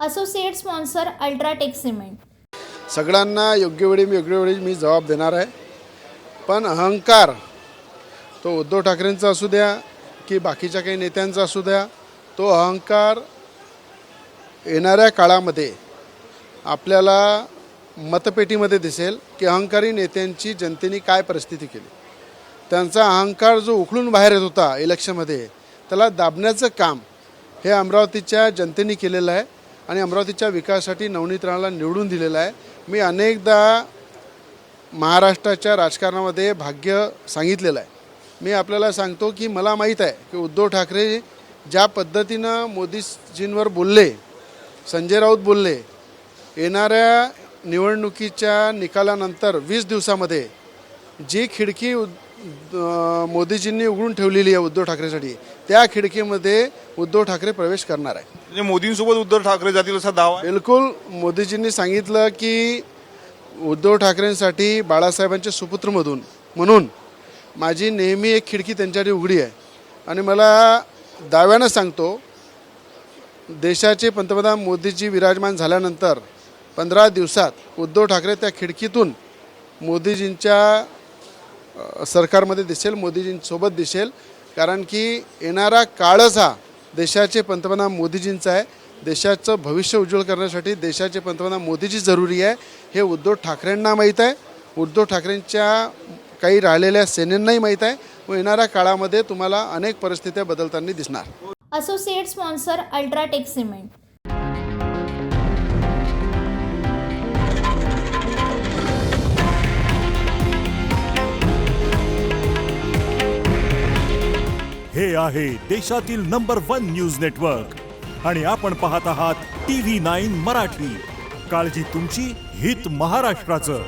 Associate sponsor UltraTech cement. सगळ्यांना योग्य वेळी मी जबाब देणार आहे. पण अहंकार तो उद्धव ठाकरेंचा असू द्या की बाकीच्या काही नेत्यांचा असू द्या, तो अहंकार येणाऱ्या काळामध्ये आपल्याला मतपेटीमध्ये दिसेल की अहंकारी नेत्यांची जनतेने काय परिस्थिती केली. त्यांचा अहंकार जो उखळून बाहेर येत होता इलेक्शनमध्ये, त्याला दाबण्याचं काम हे अमरावतीच्या जनतेने केलेलं आहे आणि अमरावतीच्या विकासासाठी नवनीत राणाला निवडून दिलेलं आहे. मी अनेकदा महाराष्ट्राच्या राजकारणामध्ये भाग्य सांगितलेलं आहे. मी आपल्याला सांगतो की मला माहीत आहे की उद्धव ठाकरे ज्या पद्धतीनं मोदीजींवर बोलले, संजय राऊत बोलले, येणाऱ्या निवडणुकीच्या निकालानंतर 20 दिवसामध्ये जी खिडकी मोदीजींनी उघडून ठेवलेली आहे उद्धव ठाकरेसाठी, त्या खिडकीमध्ये उद्धव ठाकरे प्रवेश करणार आहे. म्हणजे मोदींसोबत उद्धव ठाकरे जातील असा दावा. बिलकुल. मोदीजींनी सांगितलं की उद्धव ठाकरेंसाठी बाळासाहेबांचे सुपुत्र म्हणून माझी नेहमी एक खिडकी त्यांच्यासाठी उघडी आहे. आणि मला दाव्यानं सांगतो, देशाचे पंतप्रधान मोदीजी विराजमान झाल्यानंतर 15 दिवसात उद्धव ठाकरे त्या खिडकीतून मोदीजींच्या सरकारमध्ये दिसेल, मोदीजींसोबत दिसेल. कारण की येणारा काळच हा देशाचे पंतप्रधान मोदीजींचा आहे. देशाचं भविष्य उज्ज्वल करण्यासाठी देशाचे पंतप्रधान मोदीजी जरुरी आहे, हे उद्धव ठाकरेंना माहीत आहे. उद्धव ठाकरेंच्या काही राहिलेल्या सेनेंनाही माहीत आहे. व येणाऱ्या काळामध्ये तुम्हाला अनेक परिस्थित्या बदलताना दिसणार. Associate sponsor UltraTech cement. हे आहे देशातील नंबर 1 न्यूज नेटवर्क आणि आपण पाहत आहात TV9 मराठी. काळजी तुमची, हित महाराष्ट्राचं.